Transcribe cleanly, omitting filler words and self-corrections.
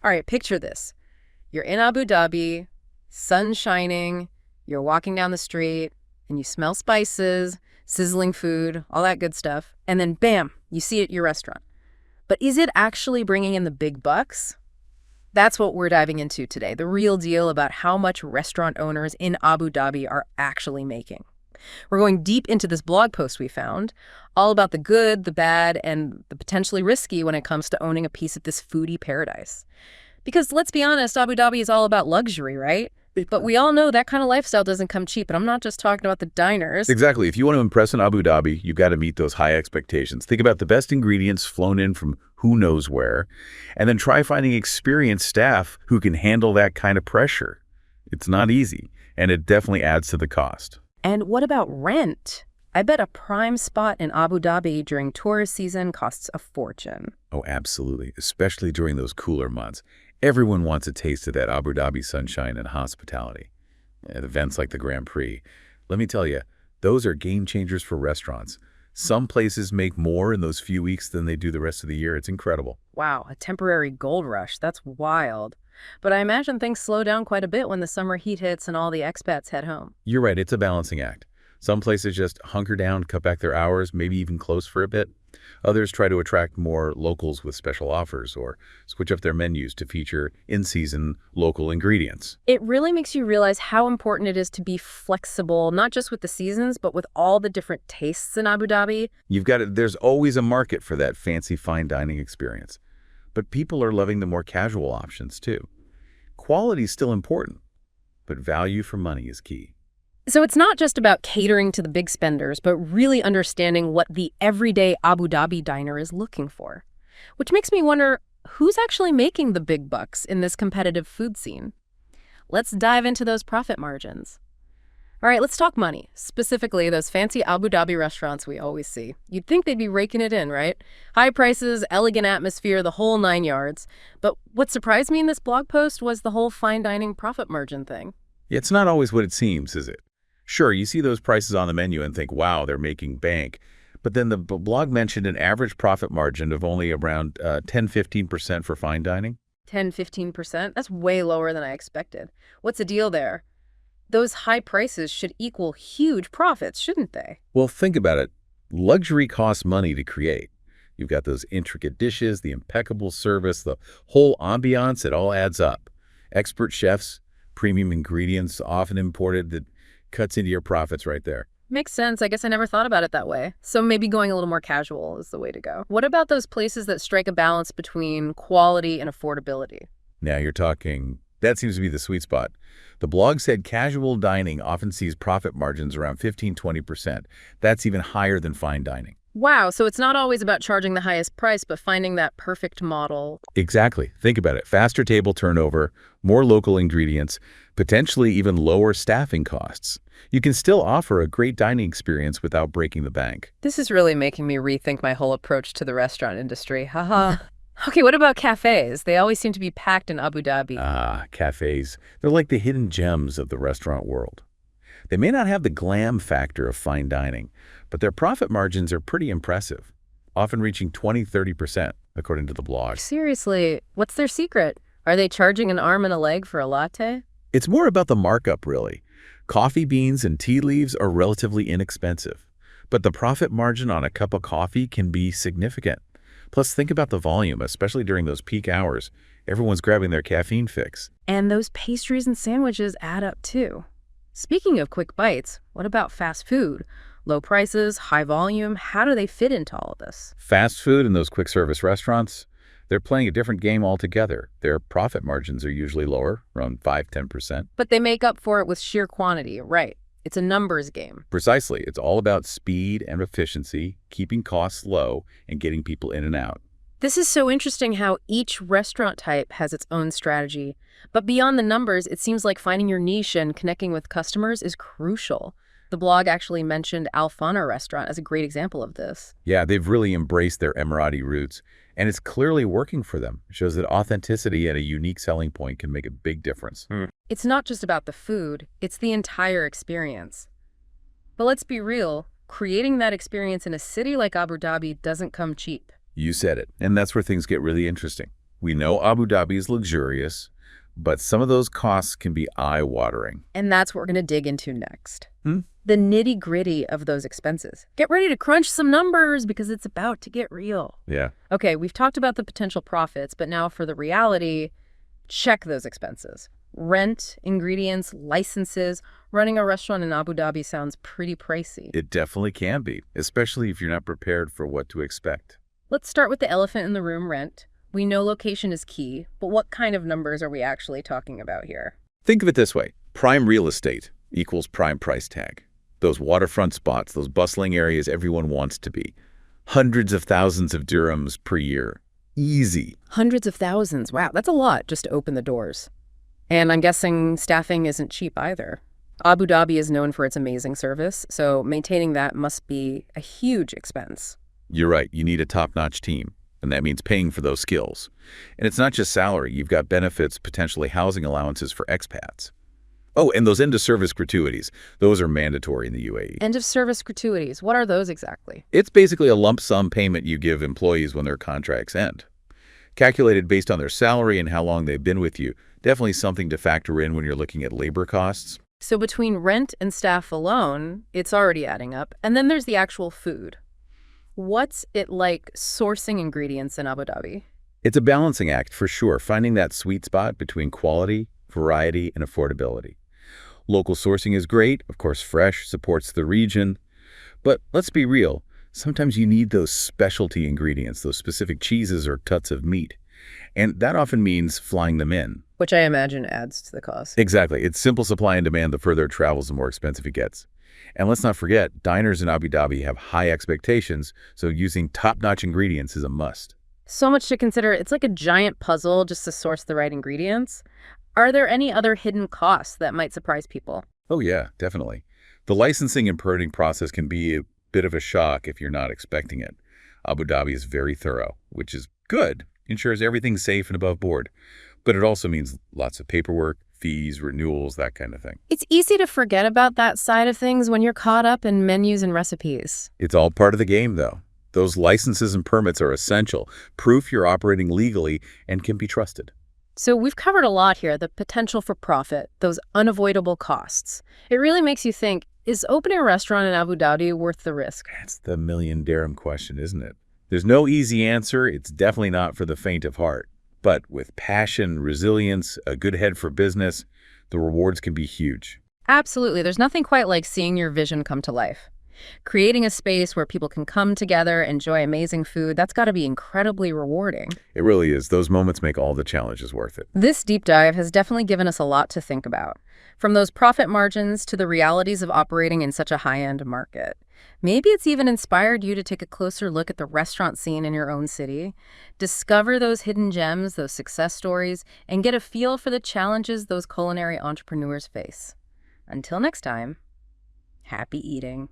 All right, picture this. You're in Abu Dhabi, sun shining, you're walking down the street, and you smell spices, sizzling food, all that good stuff. And then bam, you see it at your restaurant. But is it actually bringing in the big bucks? That's what we're diving into today, the real deal about how much restaurant owners in Abu Dhabi are actually making. We're going deep into this blog post we found, all about the good, the bad, and the potentially risky when it comes to owning a piece of this foodie paradise. Because let's be honest, Abu Dhabi is all about luxury, right? But we all know that kind of lifestyle doesn't come cheap, and I'm not just talking about the diners. Exactly. If you want to impress in Abu Dhabi, you've got to meet those high expectations. Think about the best ingredients flown in from who knows where, and then try finding experienced staff who can handle that kind of pressure. It's not easy, and it definitely adds to the cost. And what about rent? I bet a prime spot in Abu Dhabi during tourist season costs a fortune. Oh, absolutely, especially during those cooler months. Everyone wants a taste of that Abu Dhabi sunshine and hospitality. At events like the Grand Prix, let me tell you, those are game changers for restaurants. Some places make more in those few weeks than they do the rest of the year. It's incredible. Wow, a temporary gold rush. That's wild. But I imagine things slow down quite a bit when the summer heat hits and all the expats head home. You're right, it's a balancing act. Some places just hunker down, cut back their hours, maybe even close for a bit. Others try to attract more locals with special offers or switch up their menus to feature in-season local ingredients. It really makes you realize how important it is to be flexible, not just with the seasons, but with all the different tastes in Abu Dhabi. There's always a market for that fancy fine dining experience. But people are loving the more casual options too. Quality is still important, but value for money is key. So it's not just about catering to the big spenders, but really understanding what the everyday Abu Dhabi diner is looking for. Which makes me wonder, who's actually making the big bucks in this competitive food scene? Let's dive into those profit margins. All right, let's talk money, specifically those fancy Abu Dhabi restaurants we always see. You'd think they'd be raking it in, right? High prices, elegant atmosphere, the whole 9 yards. But what surprised me in this blog post was the whole fine dining profit margin thing. It's not always what it seems, is it? Sure, you see those prices on the menu and think, wow, they're making bank. But then the blog mentioned an average profit margin of only around 10–15% for fine dining. 10–15%? That's way lower than I expected. What's the deal there? Those high prices should equal huge profits, shouldn't they? Well, think about it. Luxury costs money to create. You've got those intricate dishes, the impeccable service, the whole ambiance, it all adds up. Expert chefs, premium ingredients, often imported, that cuts into your profits right there. Makes sense. I guess I never thought about it that way. So maybe going a little more casual is the way to go. What about those places that strike a balance between quality and affordability? Now you're talking, that seems to be the sweet spot. The blog said casual dining often sees profit margins around 15–20%. That's even higher than fine dining. Wow, so it's not always about charging the highest price, but finding that perfect model. Exactly. Think about it. Faster table turnover, more local ingredients, potentially even lower staffing costs. You can still offer a great dining experience without breaking the bank. This is really making me rethink my whole approach to the restaurant industry. Haha. Okay, what about cafes? They always seem to be packed in Abu Dhabi. Cafes. They're like the hidden gems of the restaurant world. They may not have the glam factor of fine dining, but their profit margins are pretty impressive, often reaching 20–30%, according to the blog. Seriously, what's their secret? Are they charging an arm and a leg for a latte? It's more about the markup, really. Coffee beans and tea leaves are relatively inexpensive, but the profit margin on a cup of coffee can be significant. Plus, think about the volume, especially during those peak hours. Everyone's grabbing their caffeine fix. And those pastries and sandwiches add up too. Speaking of quick bites, what about fast food? Low prices, high volume, how do they fit into all of this? Fast food and those quick service restaurants, they're playing a different game altogether. Their profit margins are usually lower, around 5–10%. But they make up for it with sheer quantity, right? It's a numbers game. Precisely. It's all about speed and efficiency, keeping costs low, and getting people in and out. This is so interesting how each restaurant type has its own strategy. But beyond the numbers, it seems like finding your niche and connecting with customers is crucial. The blog actually mentioned Al Fana restaurant as a great example of this. Yeah, they've really embraced their Emirati roots, and it's clearly working for them. It shows that authenticity and a unique selling point can make a big difference. It's not just about the food, it's the entire experience. But let's be real, creating that experience in a city like Abu Dhabi doesn't come cheap. You said it, and that's where things get really interesting. We know Abu Dhabi is luxurious, but some of those costs can be eye-watering. And that's what we're going to dig into next. Hmm? The nitty-gritty of those expenses. Get ready to crunch some numbers because it's about to get real. Yeah. Okay, we've talked about the potential profits, but now for the reality, check those expenses. Rent, ingredients, licenses. Running a restaurant in Abu Dhabi sounds pretty pricey. It definitely can be, especially if you're not prepared for what to expect. Let's start with the elephant in the room, rent. We know location is key, but what kind of numbers are we actually talking about here? Think of it this way. Prime real estate equals prime price tag. Those waterfront spots, those bustling areas everyone wants to be. Hundreds of thousands of dirhams per year. Easy. Hundreds of thousands. Wow, that's a lot just to open the doors. And I'm guessing staffing isn't cheap either. Abu Dhabi is known for its amazing service, so maintaining that must be a huge expense. You're right. You need a top-notch team, and that means paying for those skills. And it's not just salary. You've got benefits, potentially housing allowances for expats. Oh, and those end-of-service gratuities. Those are mandatory in the UAE. End-of-service gratuities. What are those exactly? It's basically a lump sum payment you give employees when their contracts end. Calculated based on their salary and how long they've been with you. Definitely something to factor in when you're looking at labor costs. So between rent and staff alone, it's already adding up. And then there's the actual food. What's it like sourcing ingredients in Abu Dhabi? It's a balancing act for sure, finding that sweet spot between quality, variety, and affordability. Local sourcing is great. Of course, fresh supports the region. But let's be real. Sometimes you need those specialty ingredients, those specific cheeses or cuts of meat. And that often means flying them in. Which I imagine adds to the cost. Exactly. It's simple supply and demand. The further it travels, the more expensive it gets. And let's not forget, diners in Abu Dhabi have high expectations, so using top-notch ingredients is a must. So much to consider. It's like a giant puzzle just to source the right ingredients. Are there any other hidden costs that might surprise people? Oh yeah, definitely. The licensing and permitting process can be a bit of a shock if you're not expecting it. Abu Dhabi is very thorough, which is good. Ensures everything's safe and above board. But it also means lots of paperwork, fees, renewals, that kind of thing. It's easy to forget about that side of things when you're caught up in menus and recipes. It's all part of the game, though. Those licenses and permits are essential, proof you're operating legally and can be trusted. So we've covered a lot here, the potential for profit, those unavoidable costs. It really makes you think, is opening a restaurant in Abu Dhabi worth the risk? That's the million dirham question, isn't it? There's no easy answer. It's definitely not for the faint of heart. But with passion, resilience, a good head for business, the rewards can be huge. Absolutely. There's nothing quite like seeing your vision come to life. Creating a space where people can come together, enjoy amazing food, that's got to be incredibly rewarding. It really is. Those moments make all the challenges worth it. This deep dive has definitely given us a lot to think about, from those profit margins to the realities of operating in such a high-end market. Maybe it's even inspired you to take a closer look at the restaurant scene in your own city, discover those hidden gems, those success stories, and get a feel for the challenges those culinary entrepreneurs face. Until next time, happy eating.